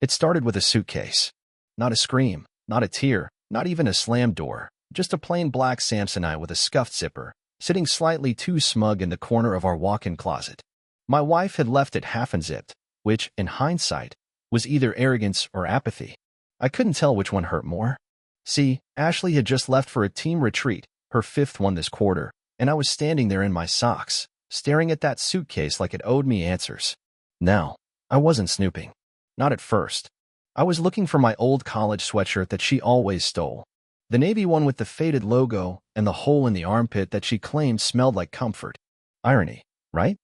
It started with a suitcase. Not a scream, not a tear, not even a slammed door, just a plain black Samsonite with a scuffed zipper, sitting slightly too smug in the corner of our walk-in closet. My wife had left it half unzipped, which, in hindsight, was either arrogance or apathy. I couldn't tell which one hurt more. See, Ashley had just left for a team retreat, her fifth one this quarter, and I was standing there in my socks, staring at that suitcase like it owed me answers. Now, I wasn't snooping. Not at first. I was looking for my old college sweatshirt that she always stole. The navy one with the faded logo and the hole in the armpit that she claimed smelled like comfort. Irony, right?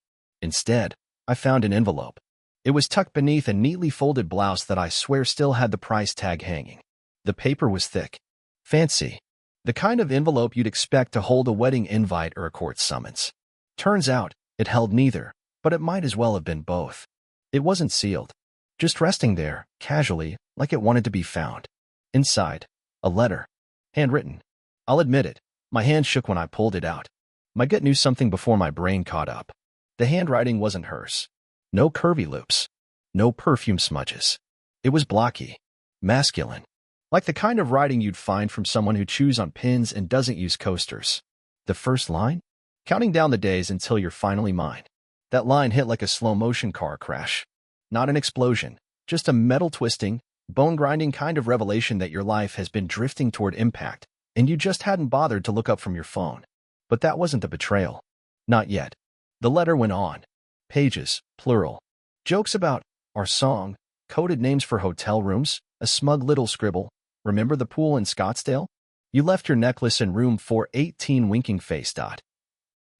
Instead, I found an envelope. It was tucked beneath a neatly folded blouse that I swear still had the price tag hanging. The paper was thick. Fancy. The kind of envelope you'd expect to hold a wedding invite or a court summons. Turns out, it held neither, but it might as well have been both. It wasn't sealed. Just resting there, casually, like it wanted to be found. Inside, a letter. Handwritten. I'll admit it, my hand shook when I pulled it out. My gut knew something before my brain caught up. The handwriting wasn't hers. No curvy loops. No perfume smudges. It was blocky. Masculine. Like the kind of writing you'd find from someone who chews on pins and doesn't use coasters. The first line? Counting down the days until you're finally mine. That line hit like a slow-motion car crash. Not an explosion, just a metal-twisting, bone-grinding kind of revelation that your life has been drifting toward impact, and you just hadn't bothered to look up from your phone. But that wasn't a betrayal. Not yet. The letter went on. Pages, plural. Jokes about our song, coded names for hotel rooms, a smug little scribble. Remember the pool in Scottsdale? You left your necklace in room 418 winking face.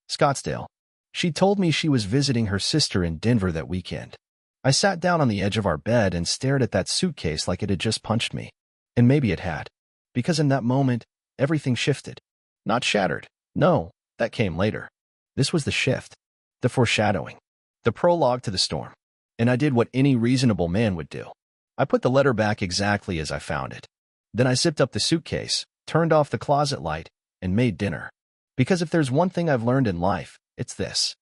Scottsdale. She told me she was visiting her sister in Denver that weekend. I sat down on the edge of our bed and stared at that suitcase like it had just punched me. And maybe it had. Because in that moment, everything shifted. Not shattered. No, that came later. This was the shift. The foreshadowing. The prologue to the storm. And I did what any reasonable man would do. I put the letter back exactly as I found it. Then I zipped up the suitcase, turned off the closet light, and made dinner. Because if there's one thing I've learned in life, it's this.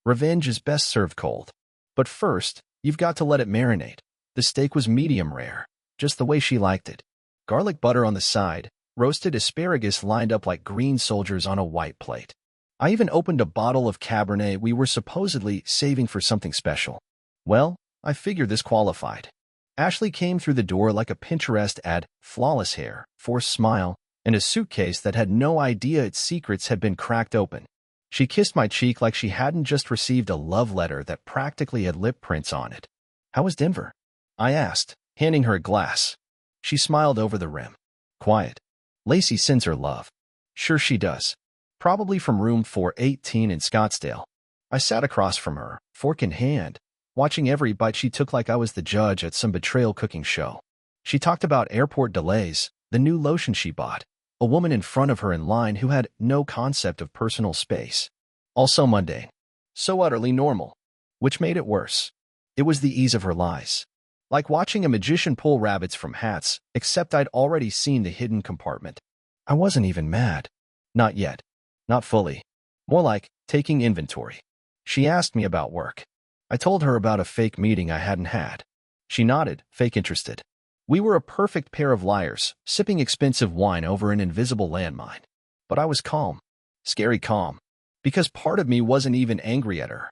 Revenge is best served cold. But first, you've got to let it marinate. The steak was medium rare, just the way she liked it. Garlic butter on the side, roasted asparagus lined up like green soldiers on a white plate. I even opened a bottle of Cabernet we were supposedly saving for something special. Well, I figured this qualified. Ashley came through the door like a Pinterest ad, flawless hair, forced smile, and a suitcase that had no idea its secrets had been cracked open. She kissed my cheek like she hadn't just received a love letter that practically had lip prints on it. How was Denver? I asked, handing her a glass. She smiled over the rim. Quiet. Lacey sends her love. Sure she does. Probably from room 418 in Scottsdale. I sat across from her, fork in hand, watching every bite she took like I was the judge at some betrayal cooking show. She talked about airport delays, the new lotion she bought, a woman in front of her in line who had no concept of personal space. Also mundane. So utterly normal. Which made it worse. It was the ease of her lies. Like watching a magician pull rabbits from hats, except I'd already seen the hidden compartment. I wasn't even mad. Not yet. Not fully. More like taking inventory. She asked me about work. I told her about a fake meeting I hadn't had. She nodded, fake interested. We were a perfect pair of liars, sipping expensive wine over an invisible landmine. But I was calm. Scary calm. Because part of me wasn't even angry at her.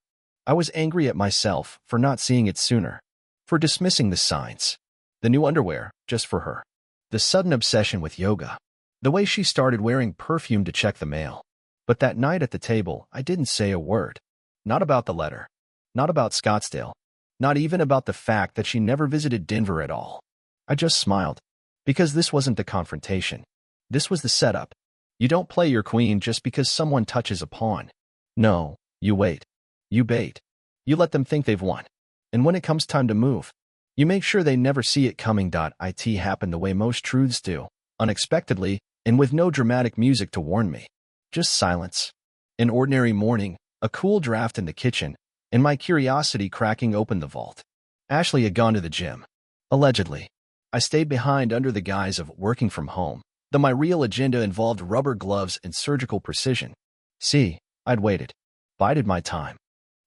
I was angry at myself for not seeing it sooner. For dismissing the signs. The new underwear, just for her. The sudden obsession with yoga. The way she started wearing perfume to check the mail. But that night at the table, I didn't say a word. Not about the letter. Not about Scottsdale. Not even about the fact that she never visited Denver at all. I just smiled. Because this wasn't the confrontation. This was the setup. You don't play your queen just because someone touches a pawn. No, you wait. You bait. You let them think they've won. And when it comes time to move, you make sure they never see it coming. It happened the way most truths do, unexpectedly, and with no dramatic music to warn me. Just silence. An ordinary morning, a cool draft in the kitchen, and my curiosity cracking open the vault. Ashley had gone to the gym. Allegedly. I stayed behind under the guise of working from home, though my real agenda involved rubber gloves and surgical precision. See, I'd waited. Bided my time.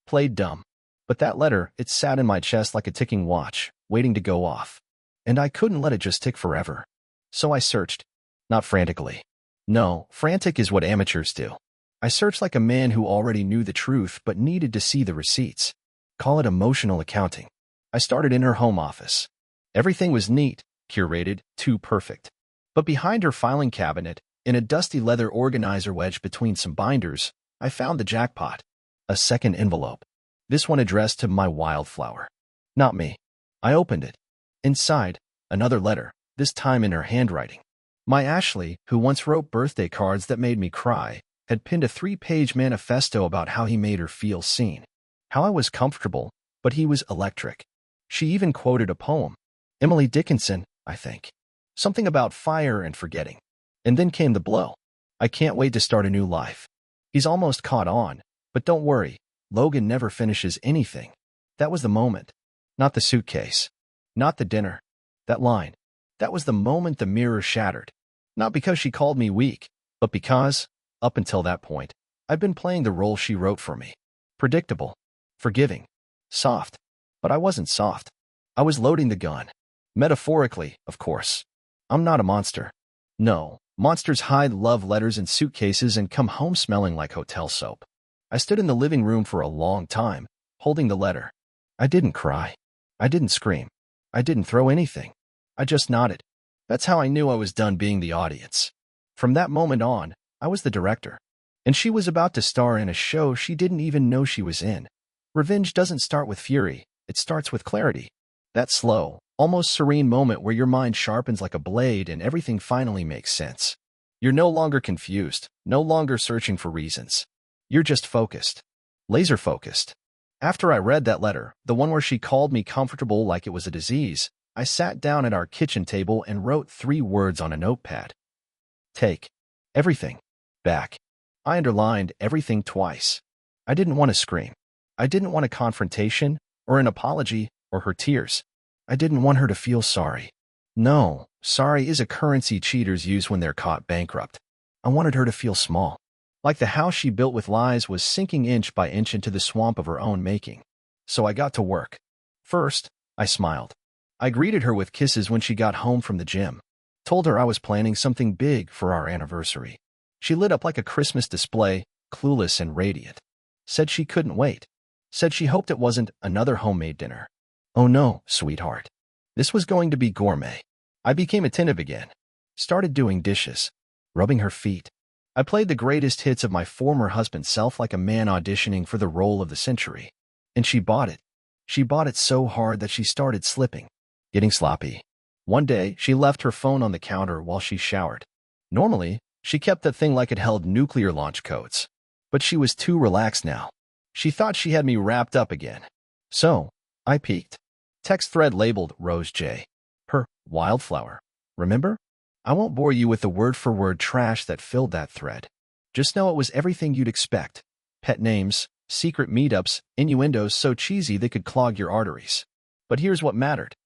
Played dumb. But that letter, it sat in my chest like a ticking watch, waiting to go off. And I couldn't let it just tick forever. So I searched. Not frantically. No, frantic is what amateurs do. I searched like a man who already knew the truth but needed to see the receipts. Call it emotional accounting. I started in her home office. Everything was neat, curated, too perfect. But behind her filing cabinet, in a dusty leather organizer wedged between some binders, I found the jackpot. A second envelope. This one addressed to my wildflower. Not me. I opened it. Inside, another letter, this time in her handwriting. My Ashley, who once wrote birthday cards that made me cry, had pinned a 3-page manifesto about how he made her feel seen. How I was comfortable, but he was electric. She even quoted a poem. Emily Dickinson, I think. Something about fire and forgetting. And then came the blow. I can't wait to start a new life. He's almost caught on, but don't worry, Logan never finishes anything. That was the moment. Not the suitcase. Not the dinner. That line. That was the moment the mirror shattered. Not because she called me weak, but because, up until that point, I'd been playing the role she wrote for me. Predictable. Forgiving. Soft. But I wasn't soft. I was loading the gun. Metaphorically, of course. I'm not a monster. No, monsters hide love letters in suitcases and come home smelling like hotel soap. I stood in the living room for a long time, holding the letter. I didn't cry. I didn't scream. I didn't throw anything. I just nodded. That's how I knew I was done being the audience. From that moment on, I was the director. And she was about to star in a show she didn't even know she was in. Revenge doesn't start with fury, it starts with clarity. That slow, almost serene moment where your mind sharpens like a blade and everything finally makes sense. You're no longer confused, no longer searching for reasons. You're just focused. Laser focused. After I read that letter, the one where she called me comfortable like it was a disease, I sat down at our kitchen table and wrote 3 words on a notepad. Take. Everything. Back. I underlined everything twice. I didn't want to scream. I didn't want a confrontation, or an apology, or her tears. I didn't want her to feel sorry. No, sorry is a currency cheaters use when they're caught bankrupt. I wanted her to feel small. Like the house she built with lies was sinking inch by inch into the swamp of her own making. So I got to work. First, I smiled. I greeted her with kisses when she got home from the gym. Told her I was planning something big for our anniversary. She lit up like a Christmas display, clueless and radiant. Said she couldn't wait. Said she hoped it wasn't another homemade dinner. Oh no, sweetheart. This was going to be gourmet. I became attentive again. Started doing dishes. Rubbing her feet. I played the greatest hits of my former husband's self like a man auditioning for the role of the century. And she bought it. She bought it so hard that she started slipping. Getting sloppy. One day, she left her phone on the counter while she showered. Normally, she kept the thing like it held nuclear launch codes. But she was too relaxed now. She thought she had me wrapped up again. So, I peeked. Text thread labeled Rose J. Her wildflower. Remember? I won't bore you with the word-for-word trash that filled that thread. Just know it was everything you'd expect. Pet names, secret meetups, innuendos so cheesy they could clog your arteries. But here's what mattered.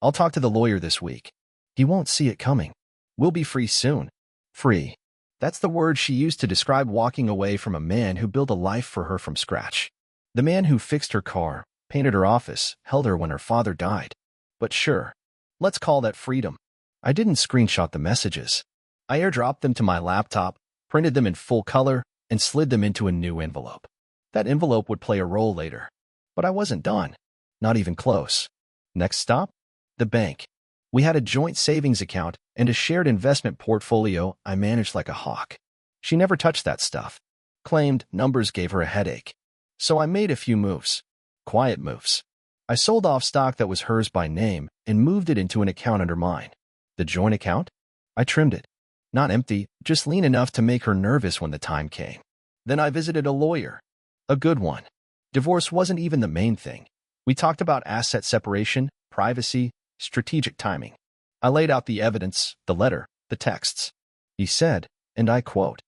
I'll talk to the lawyer this week. He won't see it coming. We'll be free soon. Free. That's the word she used to describe walking away from a man who built a life for her from scratch. The man who fixed her car, painted her office, held her when her father died. But sure, let's call that freedom. I didn't screenshot the messages. I airdropped them to my laptop, printed them in full color, and slid them into a new envelope. That envelope would play a role later. But I wasn't done. Not even close. Next stop? The bank. We had a joint savings account and a shared investment portfolio I managed like a hawk. She never touched that stuff. Claimed numbers gave her a headache. So I made a few moves. Quiet moves. I sold off stock that was hers by name and moved it into an account under mine. The joint account? I trimmed it. Not empty, just lean enough to make her nervous when the time came. Then I visited a lawyer. A good one. Divorce wasn't even the main thing. We talked about asset separation, privacy, strategic timing. I laid out the evidence, the letter, the texts. He said, and I quote,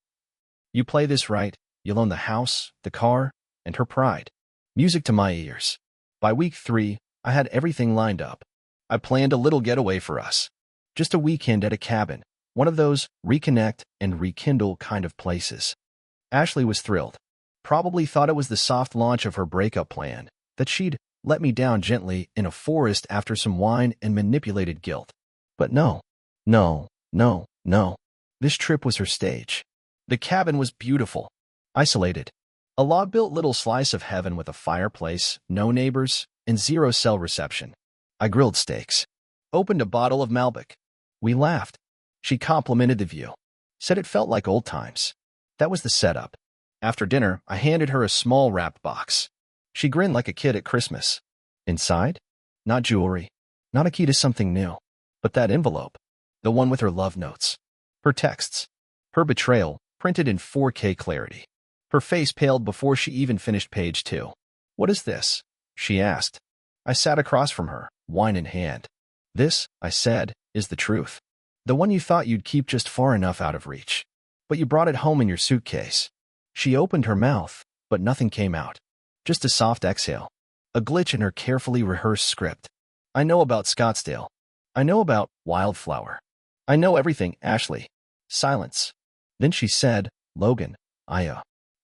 "You play this right, you'll own the house, the car, and her pride." Music to my ears. By week 3, I had everything lined up. I planned a little getaway for us. Just a weekend at a cabin, one of those reconnect and rekindle kind of places. Ashley was thrilled. Probably thought it was the soft launch of her breakup plan, that she'd let me down gently in a forest after some wine and manipulated guilt. But no, no, no, no. This trip was her stage. The cabin was beautiful, isolated. A log-built little slice of heaven with a fireplace, no neighbors, and zero cell reception. I grilled steaks, opened a bottle of Malbec. We laughed. She complimented the view, said it felt like old times. That was the setup. After dinner, I handed her a small wrapped box. She grinned like a kid at Christmas. Inside? Not jewelry, not a key to something new, but that envelope, the one with her love notes, her texts, her betrayal, printed in 4K clarity. Her face paled before she even finished page 2. "What is this?" she asked. I sat across from her, wine in hand. "This," I said, "is the truth. The one you thought you'd keep just far enough out of reach. But you brought it home in your suitcase." She opened her mouth, but nothing came out. Just a soft exhale. A glitch in her carefully rehearsed script. "I know about Scottsdale. I know about Wildflower. I know everything, Ashley." Silence. Then she said, "Logan, I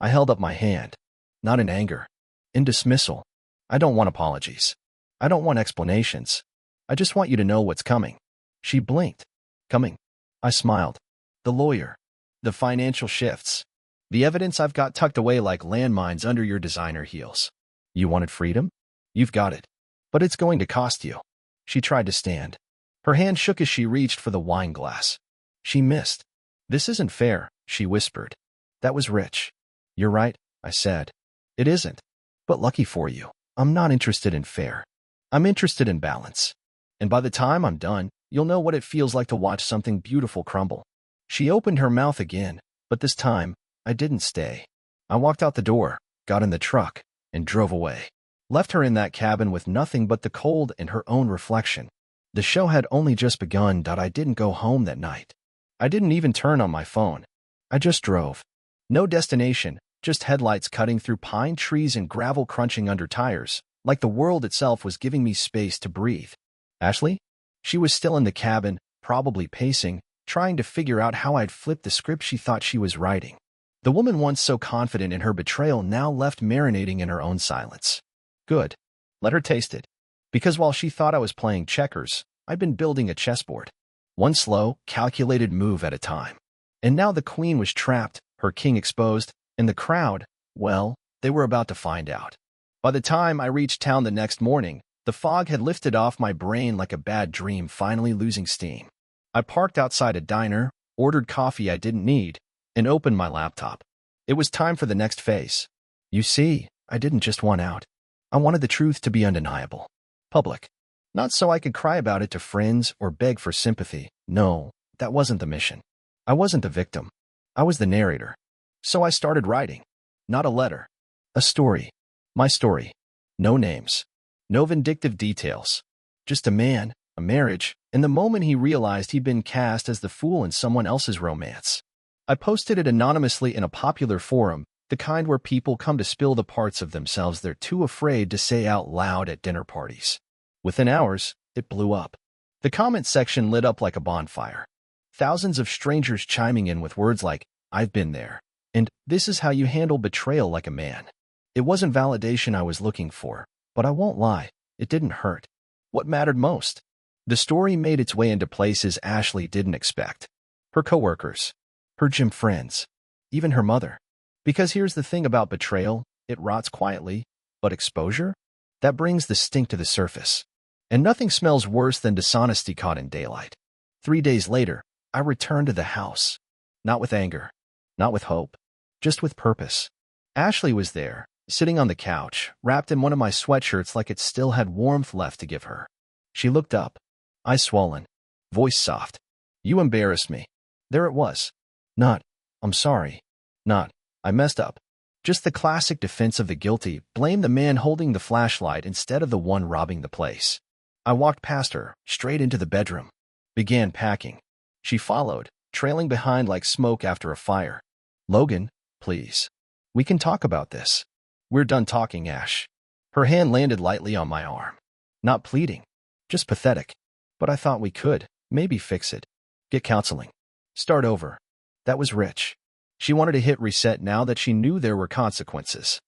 held up my hand. Not in anger. In dismissal. I don't want apologies. I don't want explanations. I just want you to know what's coming." She blinked. "Coming?" I smiled. "The lawyer. The financial shifts. The evidence I've got tucked away like landmines under your designer heels. You wanted freedom? You've got it. But it's going to cost you." She tried to stand. Her hand shook as she reached for the wine glass. She missed. "This isn't fair," she whispered. "That was rich." "You're right," I said. "It isn't. But lucky for you, I'm not interested in fair. I'm interested in balance. And by the time I'm done, you'll know what it feels like to watch something beautiful crumble." She opened her mouth again, but this time, I didn't stay. I walked out the door, got in the truck, and drove away. Left her in that cabin with nothing but the cold and her own reflection. The show had only just begun. I didn't go home that night. I didn't even turn on my phone. I just drove. No destination, just headlights cutting through pine trees and gravel crunching under tires, like the world itself was giving me space to breathe. Ashley? She was still in the cabin, probably pacing, trying to figure out how I'd flipped the script she thought she was writing. The woman once so confident in her betrayal now left marinating in her own silence. Good. Let her taste it. Because while she thought I was playing checkers, I'd been building a chessboard. One slow, calculated move at a time. And now the queen was trapped, her king exposed, and the crowd, well, they were about to find out. By the time I reached town the next morning, the fog had lifted off my brain like a bad dream finally losing steam. I parked outside a diner, ordered coffee I didn't need, and opened my laptop. It was time for the next phase. You see, I didn't just want out. I wanted the truth to be undeniable. Public. Not so I could cry about it to friends or beg for sympathy. No, that wasn't the mission. I wasn't the victim. I was the narrator. So I started writing. Not a letter. A story. My story. No names. No vindictive details. Just a man, a marriage, and the moment he realized he'd been cast as the fool in someone else's romance. I posted it anonymously in a popular forum, the kind where people come to spill the parts of themselves they're too afraid to say out loud at dinner parties. Within hours, it blew up. The comment section lit up like a bonfire. Thousands of strangers chiming in with words like, "I've been there," and "This is how you handle betrayal like a man." It wasn't validation I was looking for, but I won't lie, it didn't hurt. What mattered most? The story made its way into places Ashley didn't expect. Her coworkers, her gym friends, even her mother. Because here's the thing about betrayal, it rots quietly, but exposure? That brings the stink to the surface. And nothing smells worse than dishonesty caught in daylight. 3 days later, I returned to the house. Not with anger, not with hope, just with purpose. Ashley was there, sitting on the couch, wrapped in one of my sweatshirts like it still had warmth left to give her. She looked up, eyes swollen, voice soft. "You embarrassed me." There it was. Not, "I'm sorry." Not, "I messed up." Just the classic defense of the guilty, blame the man holding the flashlight instead of the one robbing the place. I walked past her, straight into the bedroom. Began packing. She followed, trailing behind like smoke after a fire. "Logan, please. We can talk about this." "We're done talking, Ash." Her hand landed lightly on my arm. Not pleading, just pathetic. But I thought we could, maybe fix it. Get counseling. Start over. That was rich. She wanted to hit reset now that she knew there were consequences.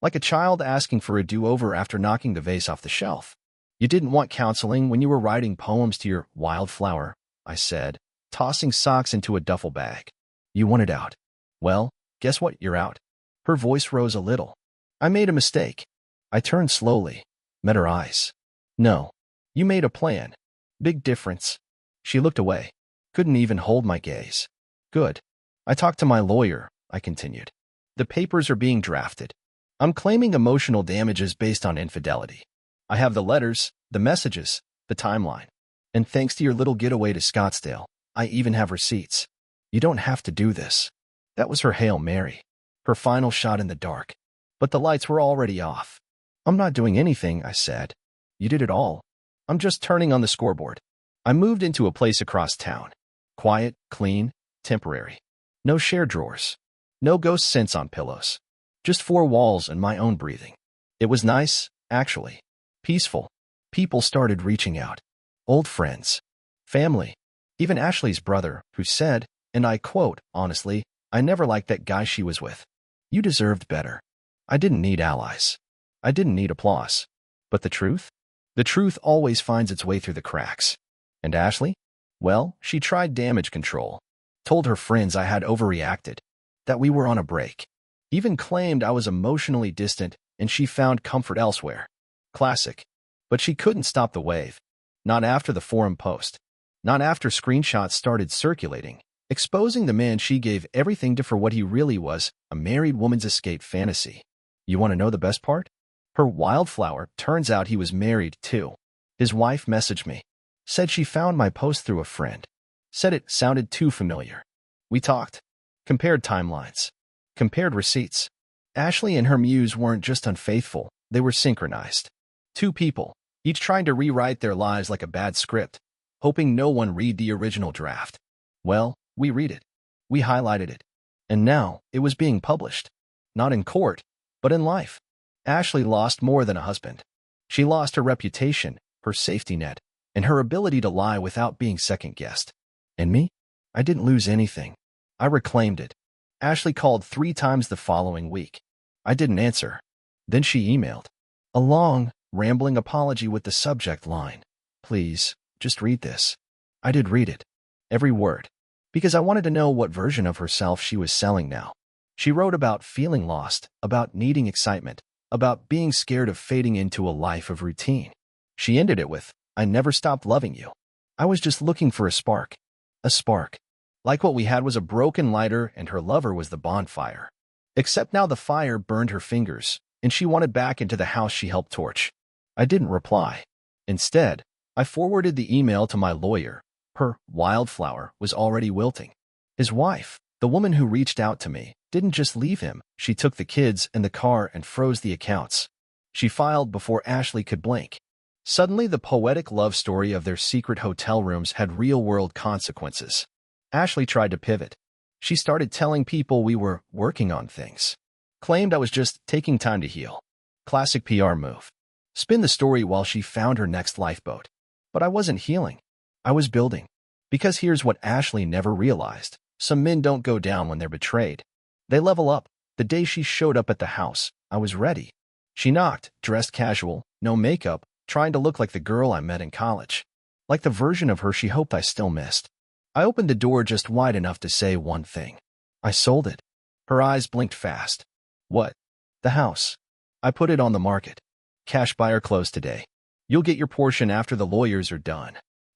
Like a child asking for a do-over after knocking the vase off the shelf. You didn't want counseling when you were writing poems to your wildflower, I said, tossing socks into a duffel bag. You wanted out. Well, guess what? You're out. Her voice rose a little. I made a mistake. I turned slowly, met her eyes. No. You made a plan. Big difference. She looked away. Couldn't even hold my gaze. Good. I talked to my lawyer, I continued. The papers are being drafted. I'm claiming emotional damages based on infidelity. I have the letters, the messages, the timeline. And thanks to your little getaway to Scottsdale, I even have receipts. You don't have to do this. That was her Hail Mary. Her final shot in the dark. But the lights were already off. I'm not doing anything, I said. You did it all. I'm just turning on the scoreboard. I moved into a place across town. Quiet, clean, temporary. No shared drawers. No ghost scents on pillows. Just four walls and my own breathing. It was nice, actually. Peaceful. People started reaching out. Old friends. Family. Even Ashley's brother, who said, and I quote, honestly, I never liked that guy she was with. You deserved better. I didn't need allies. I didn't need applause. But the truth? The truth always finds its way through the cracks. And Ashley? Well, she tried damage control. Told her friends I had overreacted. That we were on a break. Even claimed I was emotionally distant and she found comfort elsewhere. Classic. But she couldn't stop the wave. Not after the forum post. Not after screenshots started circulating, exposing the man she gave everything to for what he really was, a married woman's escape fantasy. You want to know the best part? Her wildflower, turns out he was married too. His wife messaged me. Said she found my post through a friend. Said it sounded too familiar. We talked. Compared timelines. Compared receipts. Ashley and her muse weren't just unfaithful, they were synchronized. Two people, each trying to rewrite their lives like a bad script, hoping no one read the original draft. Well, we read it. We highlighted it. And now, it was being published. Not in court, but in life. Ashley lost more than a husband. She lost her reputation, her safety net, and her ability to lie without being second-guessed. And me? I didn't lose anything. I reclaimed it. Ashley called 3 times the following week. I didn't answer. Then she emailed. A long, rambling apology with the subject line. Please, just read this. I did read it. Every word. Because I wanted to know what version of herself she was selling now. She wrote about feeling lost, about needing excitement, about being scared of fading into a life of routine. She ended it with, I never stopped loving you. I was just looking for a spark. A spark. Like what we had was a broken lighter and her lover was the bonfire. Except now the fire burned her fingers, and she wanted back into the house she helped torch. I didn't reply. Instead, I forwarded the email to my lawyer. Her wildflower was already wilting. His wife, the woman who reached out to me, didn't just leave him. She took the kids and the car and froze the accounts. She filed before Ashley could blink. Suddenly, the poetic love story of their secret hotel rooms had real-world consequences. Ashley tried to pivot. She started telling people we were working on things. Claimed I was just taking time to heal. Classic PR move. Spin the story while she found her next lifeboat. But I wasn't healing. I was building. Because here's what Ashley never realized. Some men don't go down when they're betrayed. They level up. The day she showed up at the house, I was ready. She knocked, dressed casual, no makeup, trying to look like the girl I met in college. Like the version of her she hoped I still missed. I opened the door just wide enough to say one thing. I sold it. Her eyes blinked fast. What? The house. I put it on the market. Cash buyer closed today. You'll get your portion after the lawyers are done.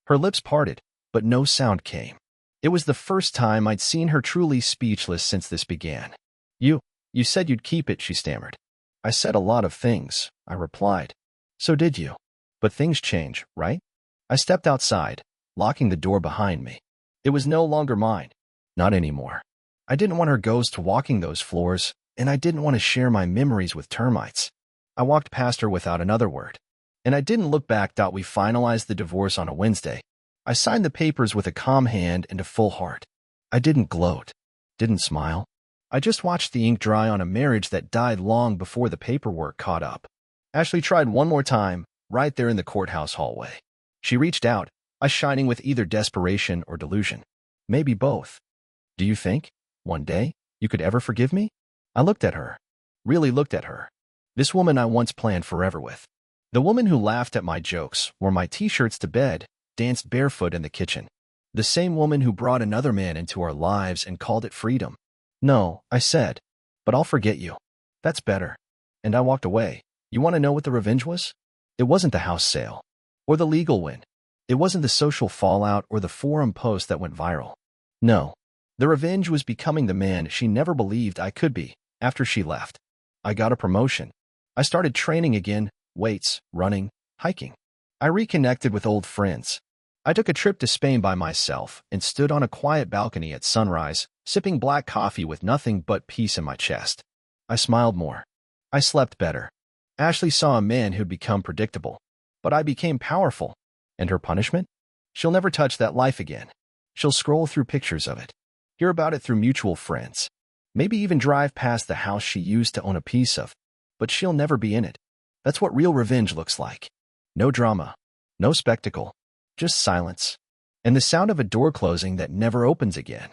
Her lips parted, but no sound came. It was the first time I'd seen her truly speechless since this began. You said you'd keep it, she stammered. I said a lot of things, I replied. So did you. But things change, right? I stepped outside, locking the door behind me. It was no longer mine. Not anymore. I didn't want her ghost walking those floors, and I didn't want to share my memories with termites. I walked past her without another word. And I didn't look back. We finalized the divorce on a Wednesday. I signed the papers with a calm hand and a full heart. I didn't gloat. Didn't smile. I just watched the ink dry on a marriage that died long before the paperwork caught up. Ashley tried one more time, right there in the courthouse hallway. She reached out, eyes shining with either desperation or delusion. Maybe both. Do you think, one day, you could ever forgive me? I looked at her. Really looked at her. This woman I once planned forever with. The woman who laughed at my jokes, wore my t-shirts to bed, danced barefoot in the kitchen. The same woman who brought another man into our lives and called it freedom. No, I said, but I'll forget you. That's better. And I walked away. You want to know what the revenge was? It wasn't the house sale, or the legal win. It wasn't the social fallout or the forum post that went viral. No, the revenge was becoming the man she never believed I could be after she left. I got a promotion. I started training again, weights, running, hiking. I reconnected with old friends. I took a trip to Spain by myself and stood on a quiet balcony at sunrise, sipping black coffee with nothing but peace in my chest. I smiled more. I slept better. Ashley saw a man who'd become predictable, but I became powerful. And her punishment? She'll never touch that life again. She'll scroll through pictures of it, hear about it through mutual friends, maybe even drive past the house she used to own a piece of, but she'll never be in it. That's what real revenge looks like. No drama, no spectacle, just silence, and the sound of a door closing that never opens again.